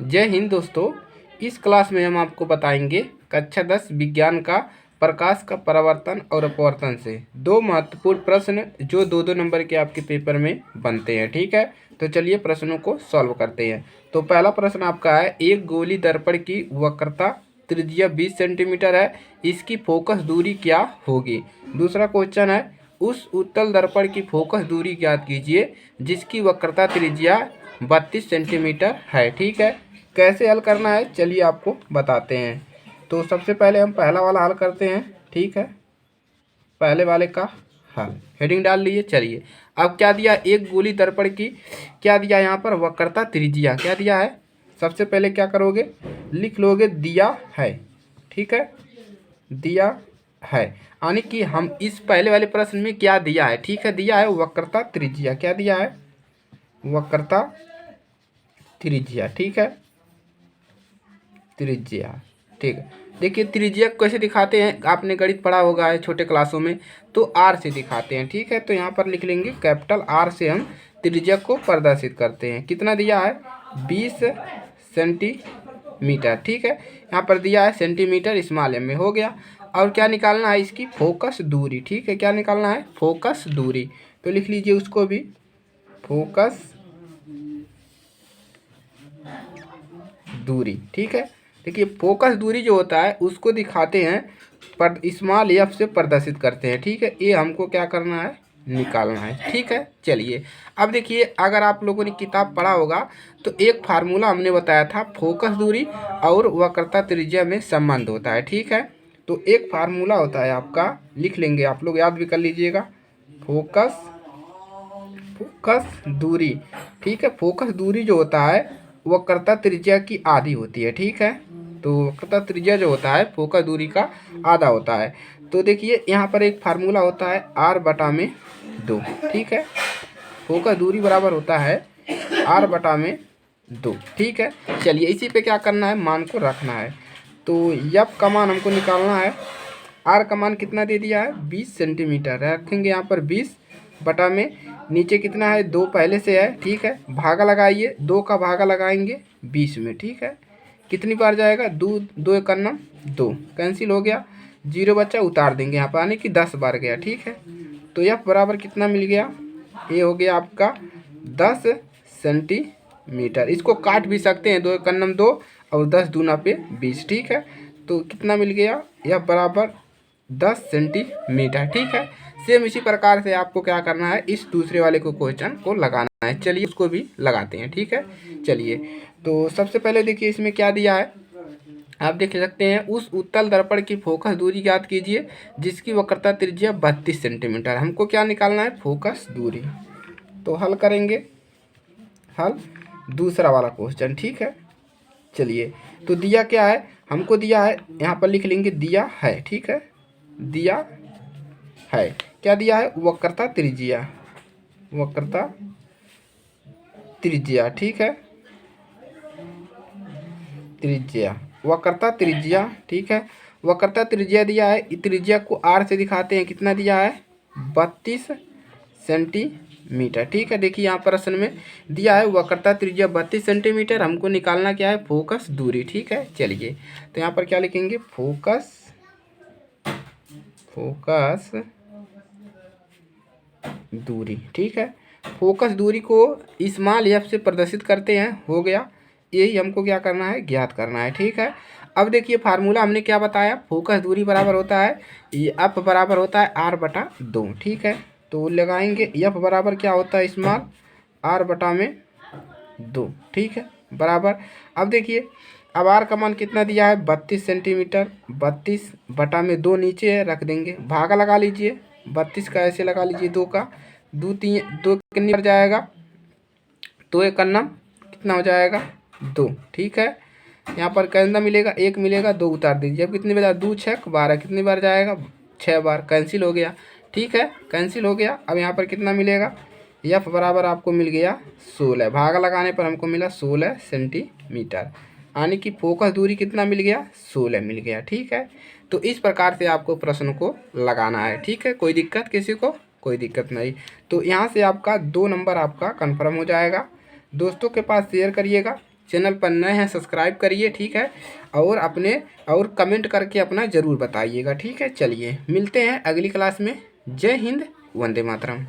जय हिंद दोस्तों। इस क्लास में हम आपको बताएंगे कक्षा 10 विज्ञान का प्रकाश का परावर्तन और अपवर्तन से दो महत्वपूर्ण प्रश्न जो दो दो नंबर के आपके पेपर में बनते हैं। ठीक है, तो चलिए प्रश्नों को सॉल्व करते हैं। तो पहला प्रश्न आपका है, एक गोली दर्पण की वक्रता त्रिज्या 20 सेंटीमीटर है, इसकी फोकस दूरी क्या होगी। दूसरा क्वेश्चन है, उस उत्तल दर्पण की फोकस दूरी ज्ञात कीजिए जिसकी वक्रता त्रिज्या 32 सेंटीमीटर है। ठीक है, कैसे हल करना है चलिए आपको बताते हैं। तो सबसे पहले हम पहला वाला हल करते हैं। ठीक है, पहले वाले का हल हेडिंग डाल लीजिए। चलिए, अब क्या दिया, एक गोली दर्पण की क्या दिया, यहाँ पर वक्रता त्रिज्या क्या दिया है। सबसे पहले क्या करोगे, लिख लोगे दिया है। ठीक है, दिया है, यानी कि हम इस पहले वाले प्रश्न में क्या दिया है। ठीक है, दिया है वक्रता त्रिज्या, क्या दिया है, वक्रता त्रिज्या। ठीक है, त्रिज्या। ठीक है, देखिए त्रिज्या कैसे दिखाते हैं, आपने गणित पढ़ा होगा है छोटे क्लासों में, तो आर से दिखाते हैं। ठीक है, तो यहाँ पर लिख लेंगे कैपिटल आर से हम त्रिज्या को प्रदर्शित करते हैं। कितना दिया है, 20 सेंटीमीटर। ठीक है, यहाँ पर दिया है सेंटीमीटर, स्मॉल एम में हो गया। और क्या निकालना है, इसकी फोकस दूरी। ठीक है, क्या निकालना है, फोकस दूरी। तो लिख लीजिए उसको भी, फोकस दूरी। ठीक है, देखिए फोकस दूरी जो होता है उसको दिखाते हैं पर स्मॉल एफ से प्रदर्शित करते हैं। ठीक है, ये हमको क्या करना है, निकालना है। ठीक है, चलिए अब देखिए, अगर आप लोगों ने किताब पढ़ा होगा तो एक फार्मूला हमने बताया था, फोकस दूरी और वक्रता त्रिज्या में संबंध होता है। ठीक है, तो एक फार्मूला होता है आपका, लिख लेंगे आप लोग, याद भी कर लीजिएगा, फोकस दूरी। ठीक है, फोकस दूरी जो होता है वक्रता त्रिज्या की आधी होती है। ठीक है, तो वक्रता त्रिज्या जो होता है फोकस दूरी का आधा होता है। तो देखिए यहाँ पर एक फार्मूला होता है आर बटा में 2। ठीक है, फोकस दूरी बराबर होता है आर बटा में 2। ठीक है, चलिए इसी पे क्या करना है, मान को रखना है। तो यफ का मान हमको निकालना है, आर का मान कितना दे दिया है, 20 सेंटीमीटर रखेंगे यहाँ पर 20 बटा में, नीचे कितना है, 2 पहले से है। ठीक है, भागा लगाइए, 2 का भागा लगाएंगे 20 में। ठीक है, कितनी बार जाएगा, 2 2 एक अन्नम 2 कैंसिल हो गया, 0 बच्चा उतार देंगे यहाँ पर, यानी कि 10 बार गया। ठीक है, तो यह बराबर कितना मिल गया, ये हो गया आपका 10 सेंटीमीटर। इसको काट भी सकते हैं, 2 एक अन्नम 2 और 10 दूना पे 20। ठीक है, तो कितना मिल गया, यह बराबर 10 सेंटीमीटर। ठीक है, सेम इसी प्रकार से आपको क्या करना है, इस दूसरे वाले को क्वेश्चन को लगाना है। चलिए उसको भी लगाते हैं। ठीक है, चलिए तो सबसे पहले देखिए इसमें क्या दिया है, आप देख सकते हैं, उस उत्तल दर्पण की फोकस दूरी ज्ञात कीजिए जिसकी वक्रता त्रिज्या 32 सेंटीमीटर। हमको क्या निकालना है, फोकस दूरी। तो हल करेंगे, हल दूसरा वाला क्वेश्चन। ठीक है, चलिए तो दिया क्या है, हमको दिया है, यहाँ पर लिख लेंगे दिया है। ठीक है, दिया है, क्या दिया है, वक्रता त्रिज्या, वक्रता त्रिज्या। ठीक है, त्रिज्या, वक्रता त्रिज्या। ठीक है, वक्रता त्रिज्या दिया है, त्रिज्या को आर से दिखाते हैं, कितना दिया है, 32 सेंटीमीटर। ठीक है, देखिए यहाँ प्रश्न में दिया है वक्रता त्रिज्या 32 सेंटीमीटर, हमको निकालना क्या है, फोकस दूरी। ठीक है, चलिए तो यहाँ पर क्या लिखेंगे, फोकस दूरी। ठीक है, फोकस दूरी को स्मॉल एफ से प्रदर्शित करते हैं, हो गया, यही हमको क्या करना है, ज्ञात करना है। ठीक है, अब देखिए फार्मूला हमने क्या बताया, फोकस दूरी बराबर होता है, ये एफ बराबर होता है आर बटा 2। ठीक है, तो लगाएंगे एफ बराबर क्या होता है, स्मॉल आर बटा में 2। ठीक है, बराबर, अब देखिए अब आर का मान कितना दिया है, 32 सेंटीमीटर, 32 बटा में 2 नीचे है, रख देंगे, भागा लगा लीजिए, 32 का ऐसे लगा लीजिए, 2 का 2 3 2 कितनी बार जाएगा, 2 एक अन्नम कितना हो जाएगा, 2। ठीक है, यहाँ पर कितना मिलेगा, 1 मिलेगा, 2 उतार दीजिए, अब कितनी बार, 2 6 12 कितनी बार जाएगा, 6 बार, कैंसिल हो गया। ठीक है, कैंसिल हो गया, अब यहाँ पर कितना मिलेगा, एफ बराबर आपको मिल गया 16, भागा लगाने पर हमको मिला 16 सेंटीमीटर, यानी कि फोकस दूरी कितना मिल गया, 16 मिल गया। ठीक है, तो इस प्रकार से आपको प्रश्न को लगाना है। ठीक है, कोई दिक्कत किसी को, कोई दिक्कत नहीं। तो यहाँ से आपका 2 नंबर आपका कंफर्म हो जाएगा। दोस्तों के पास शेयर करिएगा चैनल पर नए हैं सब्सक्राइब करिए, ठीक है। और कमेंट करके अपना ज़रूर बताइएगा, ठीक है। चलिए मिलते हैं अगली क्लास में। जय हिंद, वंदे मातरम।